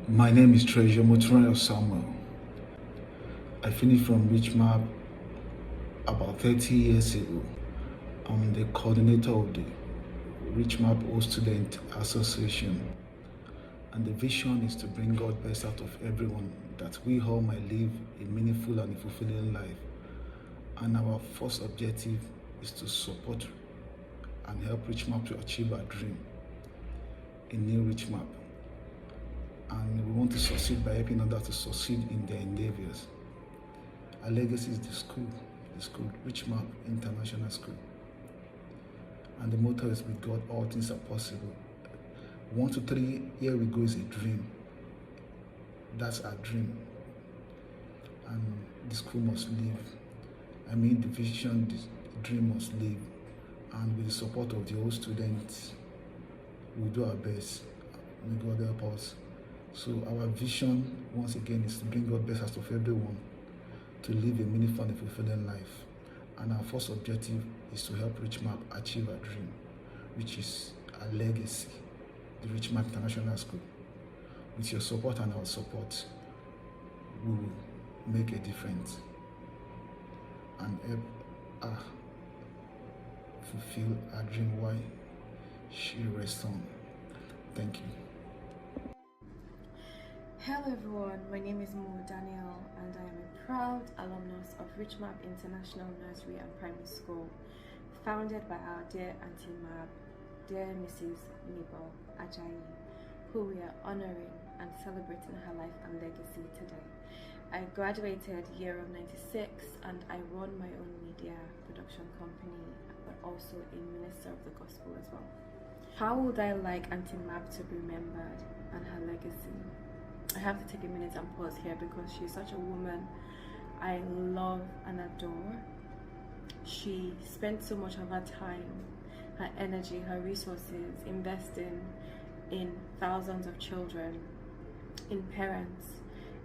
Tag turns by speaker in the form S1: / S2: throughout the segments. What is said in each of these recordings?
S1: My name is Treasure Motrayo Samuel. I finished from Richmab about 30 years ago. I'm the coordinator of the Richmab All Student Association. And the vision is to bring God best out of everyone, that we all might live a meaningful and a fulfilling life. And our first objective is to support and help Richmab to achieve our dream, a new Richmab. And we want to succeed by helping others to succeed in their endeavors. Our legacy is the school, Richmab International School. And the motto is, with God, all things are possible. 1 to 3 here we go is a dream. That's our dream. And the school must live. The vision, the dream must live. And with the support of the whole students, we'll do our best. May God help us. So our vision, once again, is to bring God best out of everyone, to live a meaningful and fulfilling life. And our first objective is to help Richmab achieve our dream, which is our legacy, the Richmab International School. With your support and our support, we will make a difference and help her fulfill our dream while she rests on. Thank you.
S2: Hello everyone, my name is Mo Daniel and I am a proud alumnus of Richmab International Nursery and Primary School, founded by our dear Auntie Mab, dear Mrs. Nibel Ajayi, who we are honoring and celebrating her life and legacy today. I graduated year of 96 and I run my own media production company, but also a minister of the gospel as well. How would I like Auntie Mab to be remembered and her legacy? I have to take a minute and pause here because she's such a woman I love and adore. She spent so much of her time, her energy, her resources investing in thousands of children, in parents,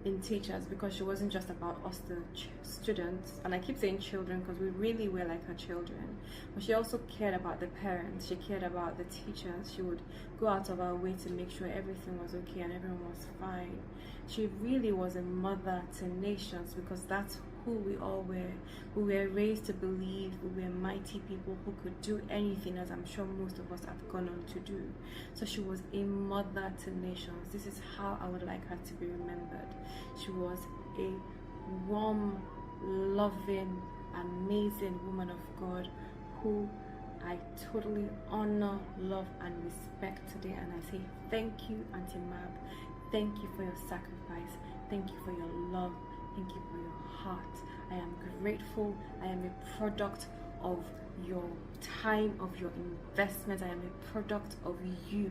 S2: in teachers, because she wasn't just about us the students, and I keep saying children because we really were like her children, but she also cared about the parents, she cared about the teachers. She would go out of her way to make sure everything was okay and everyone was fine. She really was a mother to nations, because that's who we all were. We were raised to believe we were mighty people who could do anything, as I'm sure most of us have gone on to do. So she was a mother to nations. This is how I would like her to be remembered. She was a warm, loving, amazing woman of God who I totally honor, love, and respect today. And I say thank you, Auntie Mab. Thank you for your sacrifice. Thank you for your love. Thank you for your heart. I am grateful. I am a product of your time, of your investment. I am a product of you,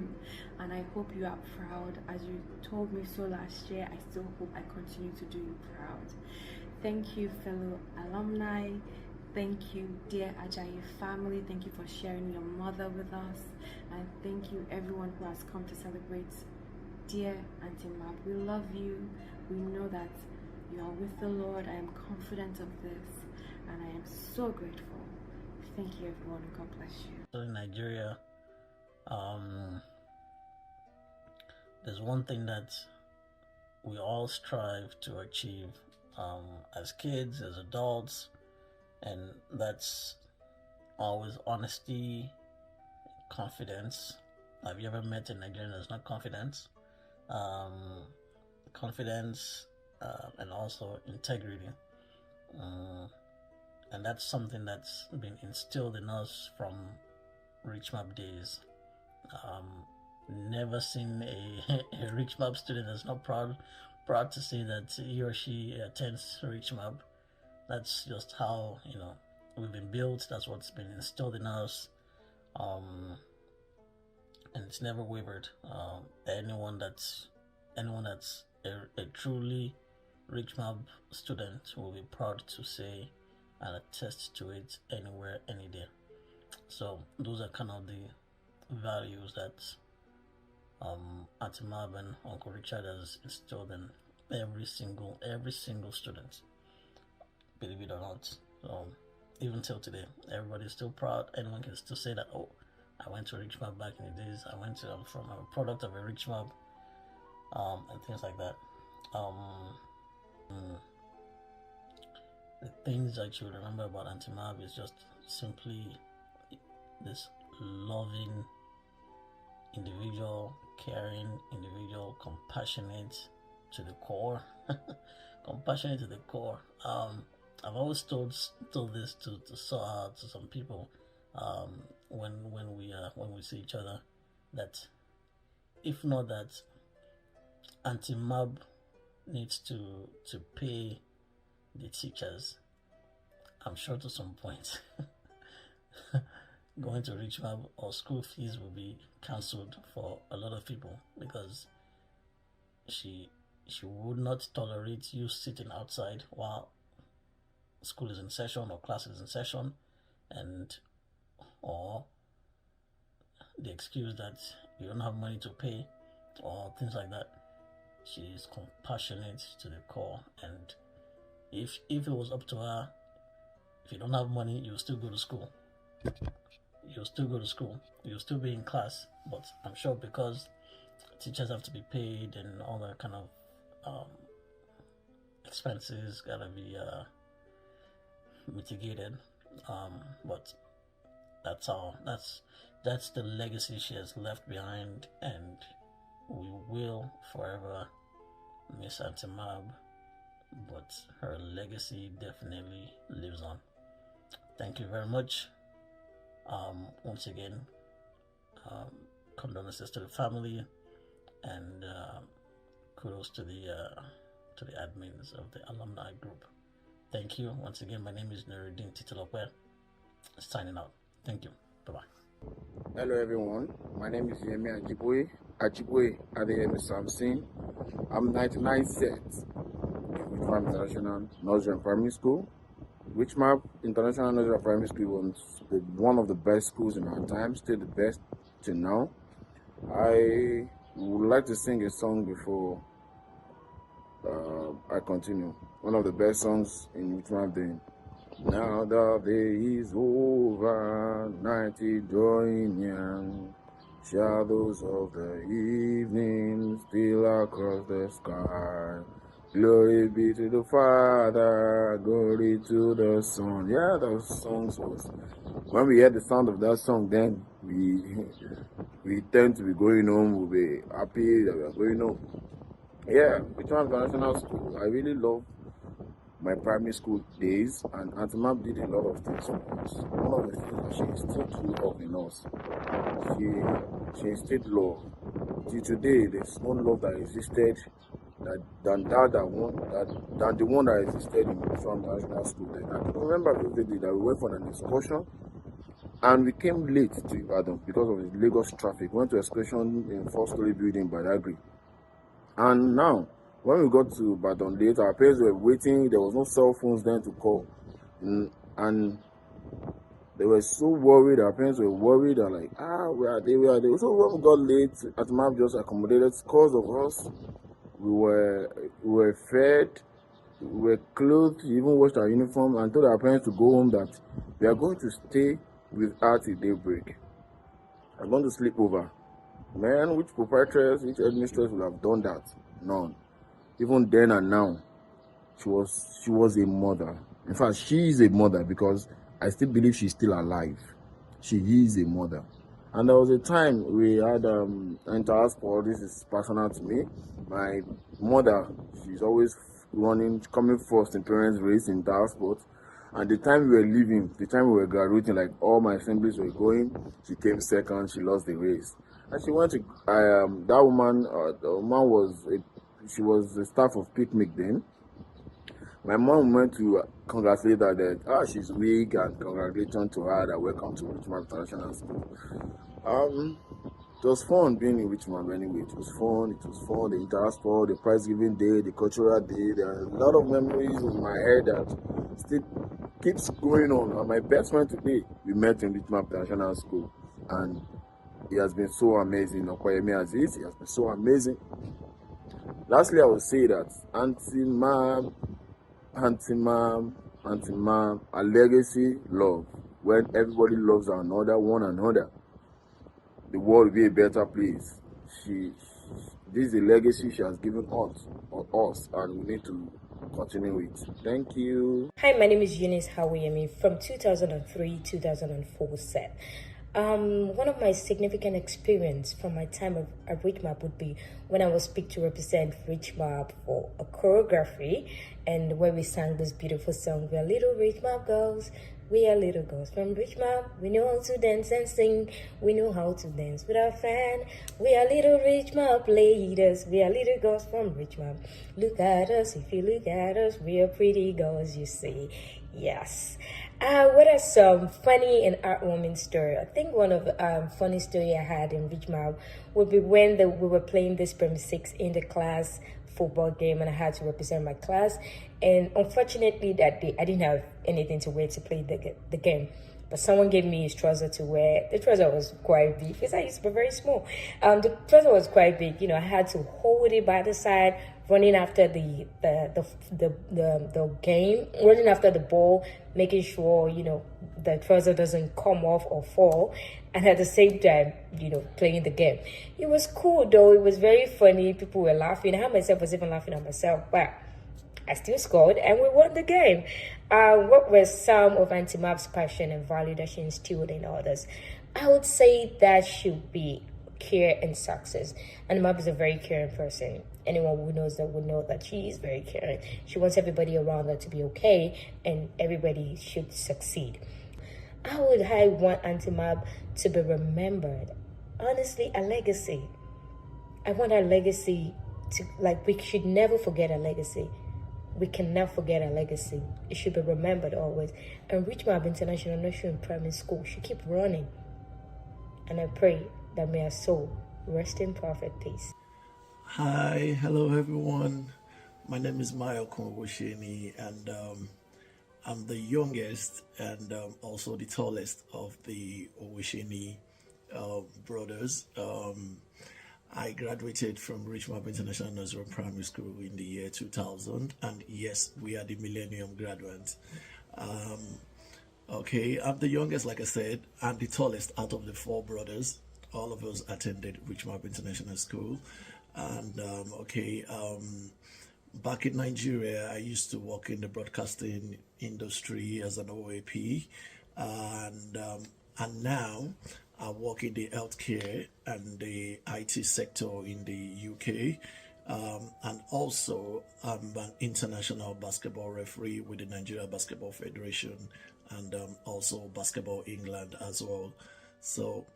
S2: and I hope you are proud. As you told me so last year, I still hope I continue to do you proud. Thank you, fellow alumni. Thank you, dear Ajayi family. Thank you for sharing your mother with us, and thank you everyone who has come to celebrate dear Auntie Mab. We love you. We know that you are with the Lord. I am confident of this, and I am so grateful. Thank you, everyone. God bless you.
S3: So in Nigeria, there's one thing that we all strive to achieve as kids, as adults, and that's always honesty, confidence. Have you ever met a Nigerian that's not confident? Confidence and also integrity. And that's something that's been instilled in us from Richmab days. Never seen a Richmab student that's not proud to say that he or she attends Richmab. That's just how we've been built. That's what's been instilled in us, and it's never wavered. Anyone that's a truly Richmab student will be proud to say and attest to it anywhere, any day. So those are kind of the values that Auntie Mab and Uncle Richard has instilled in every single student, believe it or not. So even till today, everybody's still proud. Anyone can still say that, oh, I went to Richmab back in the days. I'm from a product of a Richmab. and things like that. Um, mm, the things that you remember about Auntie Mab is just simply this loving individual, caring individual, compassionate to the core. Compassionate to the core. I've always told this to some people when we see each other, that if not that Auntie Mab needs to pay the teachers, I'm sure to some point going to Richmab or school fees will be cancelled for a lot of people, because she would not tolerate you sitting outside while school is in session or class is in session, and or the excuse that you don't have money to pay or things like that. She is compassionate to the core, and if it was up to her, if you don't have money, you'll still go to school. You'll still go to school. You'll still be in class. But I'm sure because teachers have to be paid and all that kind of expenses gotta be mitigated. But that's all. That's the legacy she has left behind, and we will forever miss Auntie Mab, but her legacy definitely lives on. Thank you very much. Once again, condolences to the family, and kudos to the admins of the alumni group. Thank you once again. My name is Nuruddin Titilope, signing out. Thank you. Bye bye.
S4: Hello everyone, my name is Yemi Ajibwe Adeyemi Samson. I'm 99 set in Richmab International Nursery and Primary School. Richmab International Nursery and Primary School was one of the best schools in our time, still the best till now. I would like to sing a song before I continue. One of the best songs in Richmab then. Now the day is over, night is drawing near. Shadows of the evening still across the sky. Glory be to the Father, glory to the Son. Yeah, those songs was, when we hear the sound of that song, then we tend to be going home. We'll be happy that we are going home. Yeah, Richmab International School. I really love my primary school days, and Auntie Mab did a lot of things for us. One of the things that she instilled true love in us. She instilled love. Till today, there's no love that existed than the one that existed in Richmab International School. Then I can remember vividly that we went for an excursion, and we came late to Ibadan because of the Lagos traffic. We went to excursion in 4-story building by Badagry. And now, when we got to Ibadan late, our parents were waiting. There was no cell phones then to call. And they were so worried. Our parents were worried. They're like, where are they? Where are they? So when we got late, Auntie Mab just accommodated because of us. We were fed, we were clothed, we even washed our uniform, and told our parents to go home that we are going to stay with her till daybreak. I'm going to sleep over. Man, which proprietress, which administrator would have done that? None. Even then and now, she was a mother. In fact, she is a mother, because I still believe she's still alive. She is a mother. And there was a time we had inter-house sport. This is personal to me. My mother, she's always coming first in parents' race in inter-house sport. And the time we were leaving, the time we were graduating, like all my assemblies were going, she came second. She lost the race, and she went to that woman. The woman was the staff of Picnic then. My mom went to congratulate her that she's weak, and congratulations to her that welcome to Richmab International School. It was fun being in Richmab anyway. It was fun. The inter-house sport, the prize giving day, the cultural day. There are a lot of memories in my head that still keeps going on. And my best friend today, we met in Richmab International School, and he has been so amazing. Okoyemi Aziz, he has been so amazing. Lastly, I will say that Auntie Mab, a legacy love. When everybody loves one another, the world will be a better place. this is a legacy she has given us, and we need to continue it. Thank you.
S5: Hi, my name is Eunice Hawiyemi from 2003-2004 set. One of my significant experience from my time at Richmab would be when I was picked to represent Richmab for a choreography, and where we sang this beautiful song, "We are little Richmab girls, we are little girls from Richmab. We know how to dance and sing. We know how to dance with our friend. We are little Richmab ladies. We are little girls from Richmab. Look at us, if you look at us, we are pretty girls, you see." Yes. What are some funny and heartwarming story? I think one of the funny story I had in Richmab would be when we were playing this Premier 6 in the class football game, and I had to represent my class. And unfortunately that day I didn't have anything to wear to play the game. But someone gave me his trouser to wear. The trouser was quite big because I used to be very small. The trouser was quite big. You know, I had to hold it by the side, running after the game, running after the ball, making sure, you know, the trouser doesn't come off or fall, and at the same time, you know, playing the game. It was cool though. It was very funny. People were laughing. I myself was even laughing at myself. But I still scored and we won the game. What were some of Auntie Mab's passion and value that she instilled in others? I would say that should be care and success. Auntie Mab is a very caring person. Anyone who knows that would know that she is very caring. She wants everybody around her to be okay, and everybody should succeed. I want Auntie Mab to be remembered. Honestly, a legacy. I want our legacy to, like, we should never forget our legacy. We cannot forget our legacy. It should be remembered always. And Richmab International Nursery and Primary School should keep running. And I pray that may our soul rest in perfect peace.
S6: Hi, hello everyone. My name is Mayo Konwosheni, and I'm the youngest and also the tallest of the Owosheni brothers. I graduated from Richmab International Nursery and Primary School in the year 2000, and yes, we are the Millennium graduates. Okay, I'm the youngest, like I said, and the tallest out of the four brothers. All of us attended Richmab International School, and back in Nigeria, I used to work in the broadcasting industry as an OAP, and now I work in the healthcare and the IT sector in the UK, and also I'm an international basketball referee with the Nigeria Basketball Federation, and also Basketball England as well. So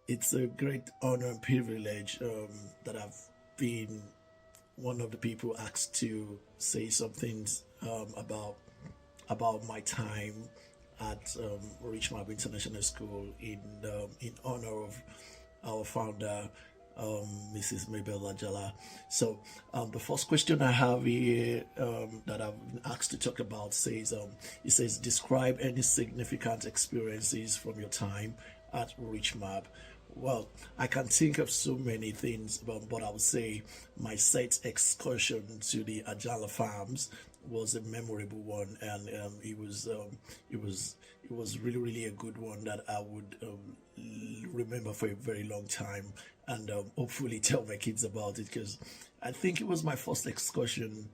S6: it's a great honor and privilege that I've been one of the people asked to say some things about my time at Richmab International School in honor of our founder, Mrs. Mabel Ajala. So the first question I have here that I've been asked to talk about says, it says, describe any significant experiences from your time at Richmab. Well, I can think of so many things, but I would say my set excursion to the Ajala farms was a memorable one, and it was really a good one that I would remember for a very long time, and hopefully tell my kids about it, because I think it was my first excursion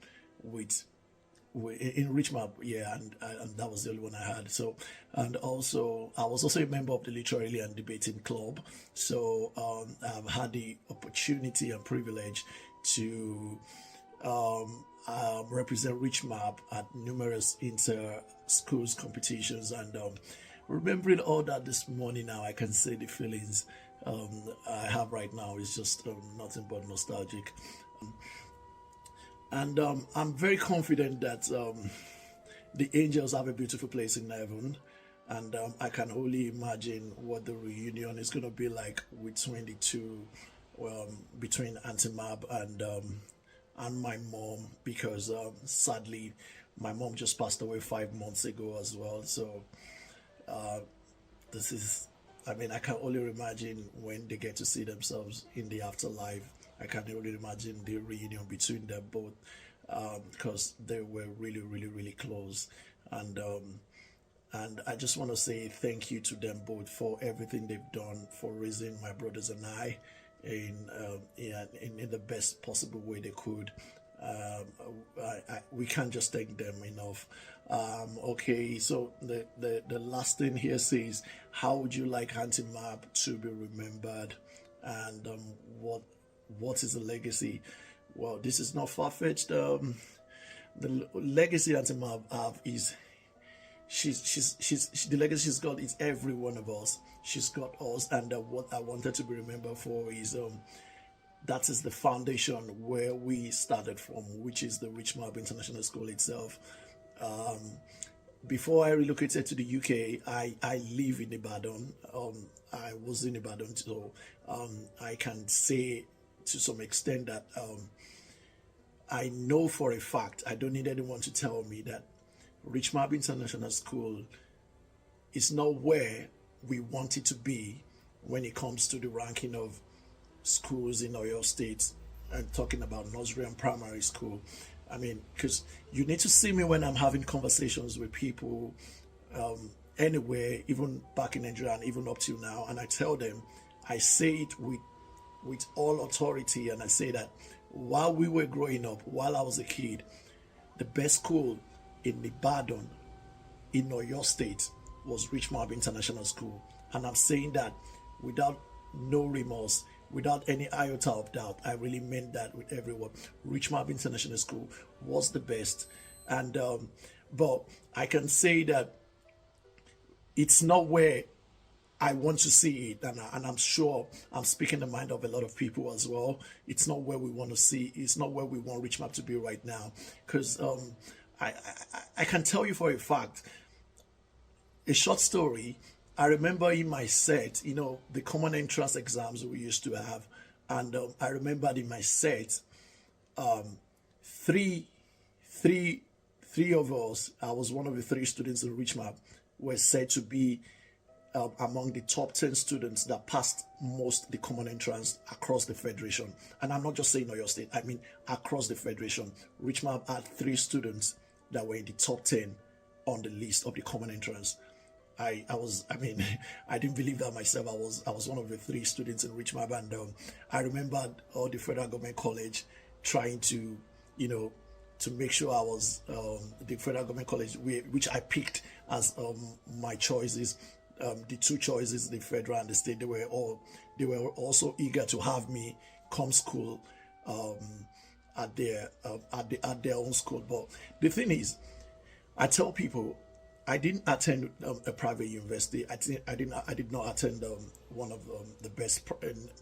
S6: in Richmab, yeah, and that was the only one I had. So, and also I was also a member of the Literary and Debating Club. So I've had the opportunity and privilege to represent Richmab at numerous inter-schools competitions, and remembering all that this morning now, I can say the feelings I have right now is just nothing but nostalgic. And I'm very confident that the angels have a beautiful place in heaven, and I can only imagine what the reunion is going to be like between the two, between Auntie Mab and my mom, because sadly my mom just passed away 5 months ago as well. So this is, I mean, I can only imagine when they get to see themselves in the afterlife. I can only imagine the reunion between them both, because they were really close, and I just want to say thank you to them both for everything they've done for raising my brothers and I, in the best possible way they could. We can't just thank them enough. Okay, so the last thing here says, how would you like Auntie Mab to be remembered, and what is the legacy? Well, this is not far-fetched. The legacy Auntie Mab have is the legacy she's got is every one of us. She's got us, and what I wanted to be remembered for is that is the foundation where we started from, which is the Richmab International School itself. Before I relocated to the UK, I live in Ibadan. I was in Ibadan, so I can say to some extent that I know for a fact, I don't need anyone to tell me that Richmab International School is not where we want it to be when it comes to the ranking of schools in Oyo State, and talking about nursery and primary school. I mean, because you need to see me when I'm having conversations with people anywhere, even back in Nigeria and even up till now, and I tell them, I say it with all authority, and I say that while we were growing up, while I was a kid, the best school in Ibadan, in Oyo State, was Richmab International School. And I'm saying that without no remorse, without any iota of doubt. I really meant that with every word. Richmab International School was the best. And but I can say that it's not where I want to see it, and I'm sure I'm speaking the mind of a lot of people as well. It's not where we want to see. It's not where we want Richmab to be right now. Because I can tell you for a fact, a short story. I remember in my set, the common entrance exams we used to have, and I remembered in my set, three of us. I was one of the 3 students in Richmab, were said to be among the top 10 students that passed most the common entrance across the federation. And I'm not just saying Oyo State, I mean across the federation. Richmab had 3 students that were in the top 10 on the list of the common entrance. I didn't believe that myself. I was one of the 3 students in Richmab, and I remembered all the federal government college trying to, to make sure I was the federal government college, which I picked as my choices. The 2 choices, the federal and the state, they were also eager to have me come school at their own school. But the thing is, I tell people, I didn't attend a private university. I did not attend one of the best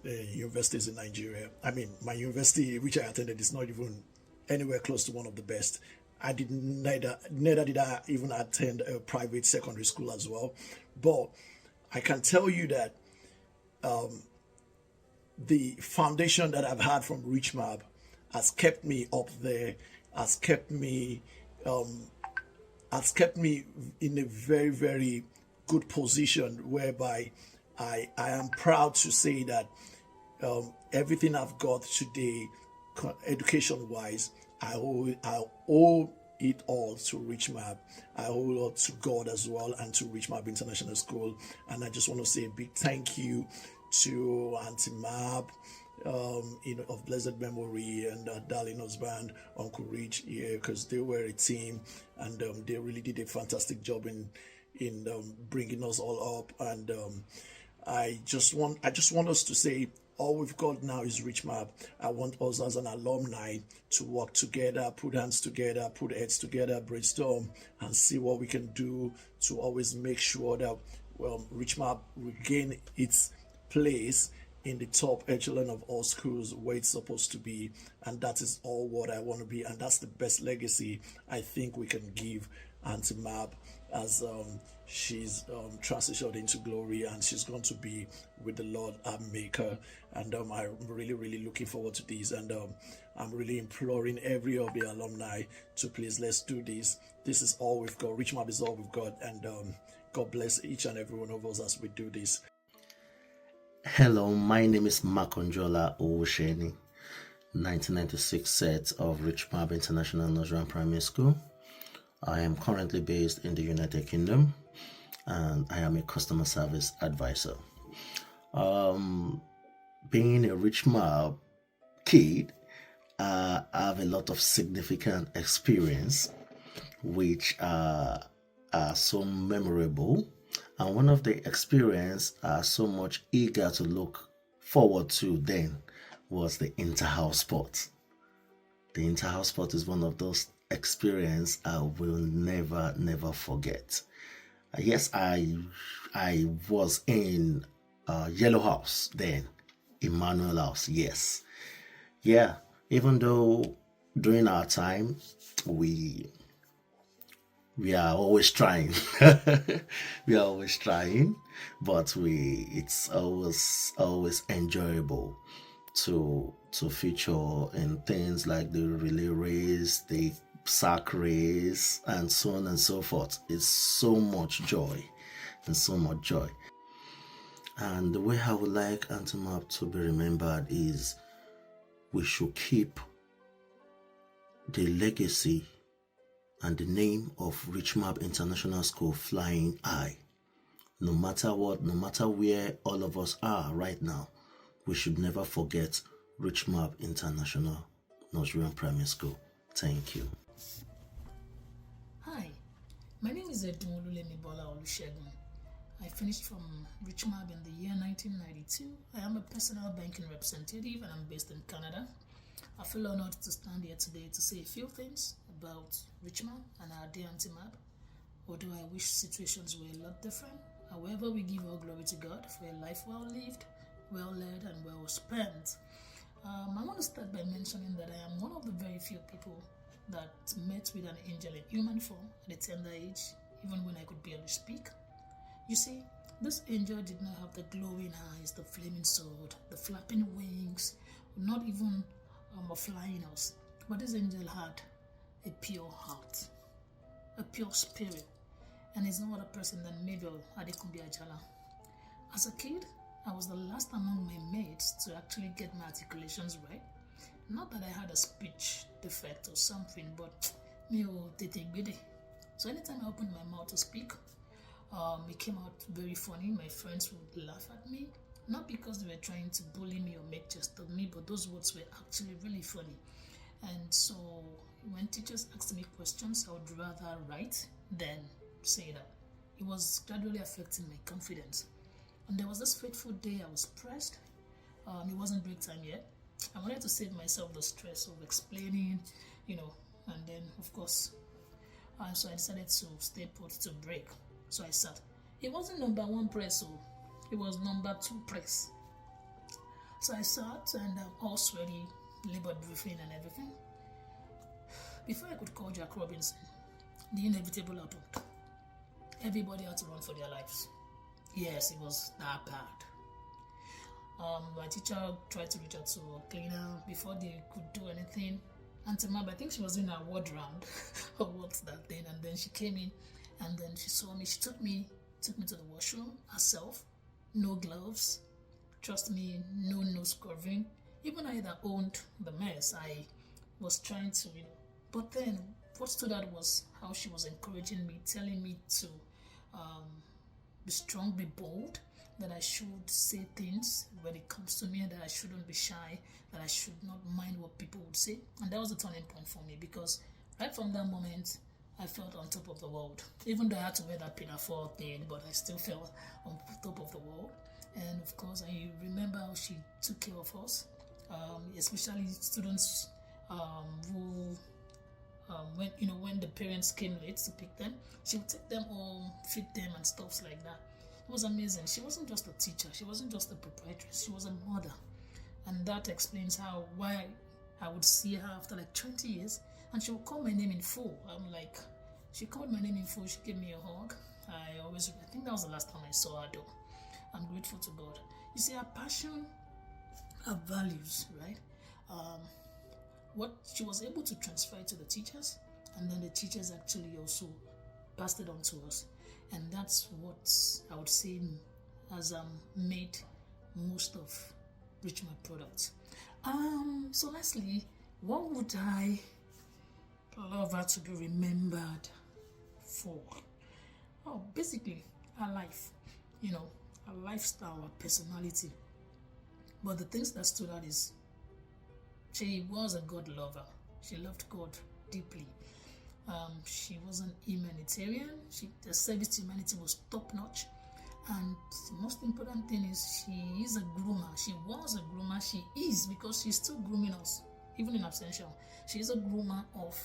S6: universities in Nigeria. I mean, my university, which I attended, is not even anywhere close to one of the best. Neither did I even attend a private secondary school as well. But I can tell you that the foundation that I've had from Richmab has kept me up there, has kept me in a very, very good position, whereby I am proud to say that everything I've got today, education-wise, I owe it all to Richmab. I owe it all to God as well, and to Richmab International School. And I just want to say a big thank you to Auntie Mab, of blessed memory, and darling husband, Uncle Rich, because they were a team, and they really did a fantastic job in bringing us all up. And I just want us to say, all we've got now is Richmab. I want us as an alumni to work together, put hands together, put heads together, brainstorm, and see what we can do to always make sure that Richmab regain its place in the top echelon of all schools where it's supposed to be. And that is all what I want to be, and that's the best legacy I think we can give Auntie Mab, as she's transitioned into glory, and she's going to be with the Lord, our Maker. And I'm really, really looking forward to this, and I'm really imploring every of the alumni to please, let's do this. This is all we've got. Richmab is all we've got, and God bless each and every one of us as we do this.
S7: Hello, my name is Makonjola Owusheni, 1996 set of Richmab International Nursery and Primary School. I am currently based in the United Kingdom, and I am a customer service advisor. being a Richmab kid, I have a lot of significant experience which are so memorable. And one of the experience I so much eager to look forward to then was the inter-house sport. The inter-house sport is one of those experience I will never forget. Yes, I was in Yellow House then, Emmanuel House. Yes, yeah. Even though during our time we are always trying, we are always trying, but it's always enjoyable to feature in things like the relay race, the sack race, and so on and so forth. It's so much joy and so much joy. And the way I would like Antimap to be remembered is we should keep the legacy and the name of Richmab International School flying high. No matter what, no matter where all of us are right now, we should never forget Richmab International Nursery and Primary School. Thank you.
S8: Hi, my name is Edumolulemi Bola Olusegun. I finished from Richmab in the year 1992. I am a personal banking representative and I'm based in Canada. I feel honored to stand here today to say a few things about Richmab and our dear Auntie Mab. Although I wish situations were a lot different, however, we give all glory to God for a life well lived, well led, and well spent. I want to start by mentioning that I am one of the very few people that met with an angel in human form at a tender age, even when I could barely speak. You see, this angel did not have the glowing eyes, the flaming sword, the flapping wings, not even a flying horse. But this angel had a pure heart, a pure spirit, and is no other person than Mabel Adekunbi Ajala. As a kid, I was the last among my mates to actually get my articulations right. Not that I had a speech defect or something, but so anytime I opened my mouth to speak, it came out very funny. My friends would laugh at me, not because they were trying to bully me or make jest of me, but those words were actually really funny. And so when teachers asked me questions, I would rather write than say that. It was gradually affecting my confidence. And there was this fateful day I was pressed. It wasn't break time yet. I wanted to save myself the stress of explaining, and then of course, so I decided to stay put to break. So I sat. It wasn't number 1 press, so it was number 2 press. So I sat and all sweaty, labored breathing and everything. Before I could call Jack Robinson, the inevitable happened. Everybody had to run for their lives. Yes, it was that bad. My teacher tried to reach out to a cleaner before they could do anything. Auntie Mab, I think she was in her ward round or what's that thing, and then she came in and then she saw me. She took me to the washroom herself. No gloves. Trust me, no nose covering. Even I that owned the mess, I was trying to, But then what stood out was how she was encouraging me, telling me to be strong, be bold, that I should say things when it comes to me, and that I shouldn't be shy, that I should not mind what people would say. And that was a turning point for me, because right from that moment, I felt on top of the world. Even though I had to wear that pinafore thing, but I still felt on top of the world. And of course, I remember how she took care of us, especially students who, when the parents came late to pick them, she would take them home, feed them, and stuff like that. It was amazing. She wasn't just a teacher. She wasn't just a proprietress. She was a mother. And that explains why I would see her after like 20 years and she would call my name in full. I'm like, she called my name in full. She gave me a hug. I think that was the last time I saw her though. I'm grateful to God. You see, her passion, her values, right? What she was able to transfer to the teachers, and then the teachers actually also passed it on to us. And that's what I would say has made most of Richmab products. So lastly, what would I love her to be remembered for? Oh, basically, her life, her lifestyle, her personality. But the things that stood out is she was a God lover. She loved God deeply. She was an humanitarian. The service to humanity was top notch. And the most important thing is she is a groomer. She was a groomer. She is, because she's still grooming us, even in absentia. She is a groomer of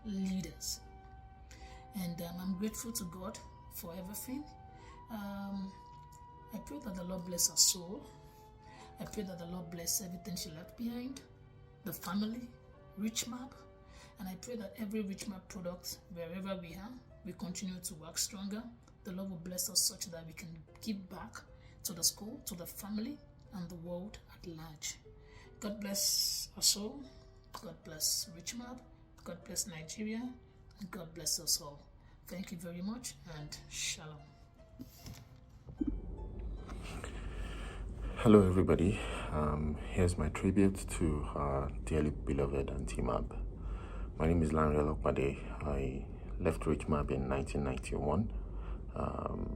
S8: leaders. And I'm grateful to God for everything. I pray that the Lord bless her soul. I pray that the Lord bless everything she left behind, the family, Richmab. And I pray that every Richmab product, wherever we are, we continue to work stronger. The Lord will bless us such that we can give back to the school, to the family, and the world at large. God bless us all. God bless Richmab. God bless Nigeria. And God bless us all. Thank you very much, and shalom.
S9: Hello everybody, here's my tribute to our dearly beloved Auntie Mab. My name is Lanre Olokpade. I left Richmab in 1991.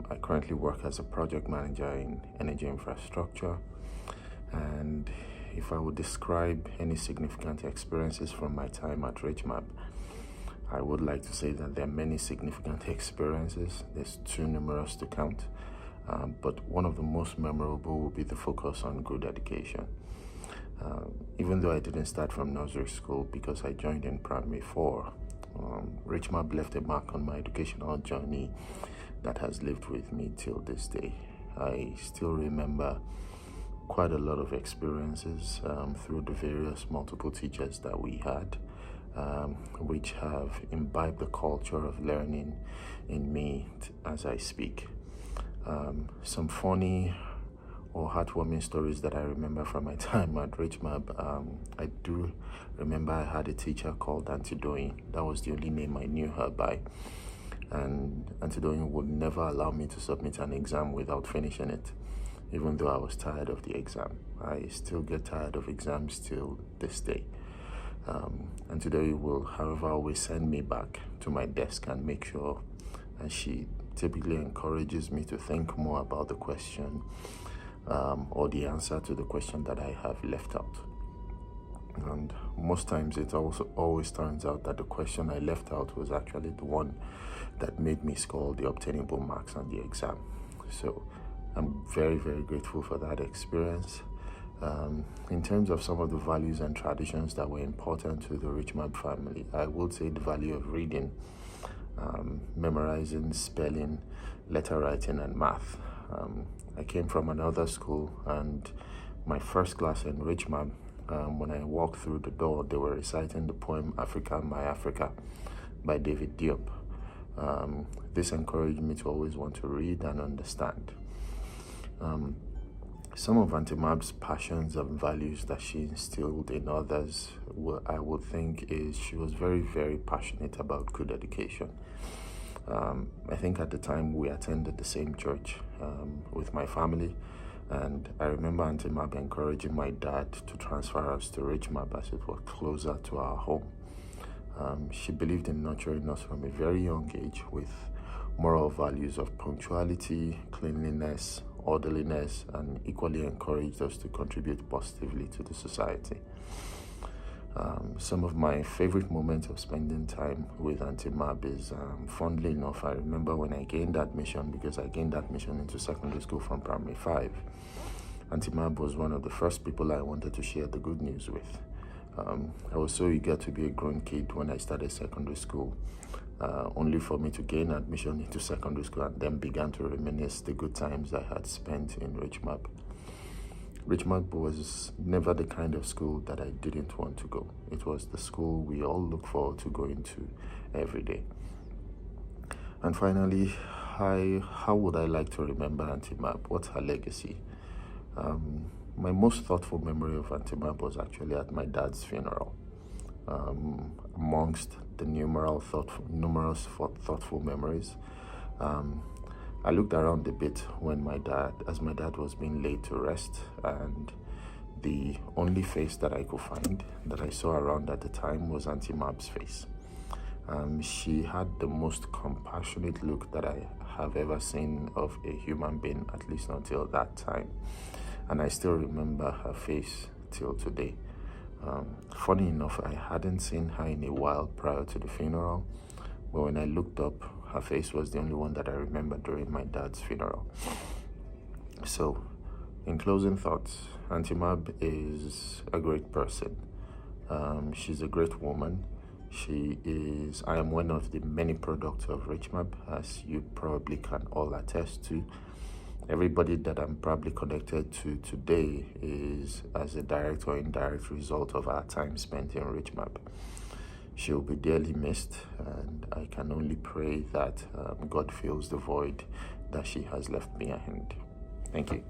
S9: I currently work as a project manager in energy infrastructure, and if I would describe any significant experiences from my time at Richmab, I would like to say that there are many significant experiences. There's too numerous to count. But one of the most memorable will be the focus on good education. Even though I didn't start from nursery school because I joined in primary 4, Richmab left a mark on my educational journey that has lived with me till this day. I still remember quite a lot of experiences through the various multiple teachers that we had, which have imbibed the culture of learning in me as I speak. Some funny or heartwarming stories that I remember from my time at Richmab. I do remember I had a teacher called Auntie Doyin. That was the only name I knew her by. And Auntie Doyin would never allow me to submit an exam without finishing it, even though I was tired of the exam. I still get tired of exams till this day. Auntie Doyin will, however, always send me back to my desk and make sure, and she typically encourages me to think more about the question or the answer to the question that I have left out. And most times it also always turns out that the question I left out was actually the one that made me score the obtainable marks on the exam. So I'm very, very grateful for that experience. In terms of some of the values and traditions that were important to the Richmab family, I would say the value of reading, memorizing, spelling, letter writing, and math. I came from another school, and my first class in Richmab, when I walked through the door, they were reciting the poem Africa, My Africa by David Diop. This encouraged me to always want to read and understand. Some of Auntie Mab's passions and values that she instilled in others, I would think, is she was very, very passionate about good education. I think at the time we attended the same church with my family, and I remember Auntie Mab encouraging my dad to transfer us to Richmab as it was closer to our home. She believed in nurturing us from a very young age with moral values of punctuality, cleanliness, orderliness, and equally encouraged us to contribute positively to the society. Some of my favorite moments of spending time with Auntie Mab is, fondly enough, I remember when I gained admission, because I gained admission into secondary school from primary 5. Auntie Mab was one of the first people I wanted to share the good news with. I was so eager to be a grown kid when I started secondary school, only for me to gain admission into secondary school and then began to reminisce the good times I had spent in Richmab. Richmab was never the kind of school that I didn't want to go. It was the school we all look forward to going to every day. And finally, how would I like to remember Auntie Mab? What's her legacy? My most thoughtful memory of Auntie Mab was actually at my dad's funeral. Amongst the numerous thoughtful memories, I looked around a bit as my dad was being laid to rest, and the only face that I could find that I saw around at the time was Auntie Mab's face. She had the most compassionate look that I have ever seen of a human being, at least until that time. and I still remember her face till today. Funny enough, I hadn't seen her in a while prior to the funeral, but when I looked up, her face was the only one that I remember during my dad's funeral. So, in closing thoughts, Auntie Mab is a great person. She's a great woman. I am one of the many products of Richmab, as you probably can all attest to. Everybody that I'm probably connected to today is as a direct or indirect result of our time spent in Richmab. She'll be dearly missed, and I can only pray that God fills the void that she has left behind. Thank you.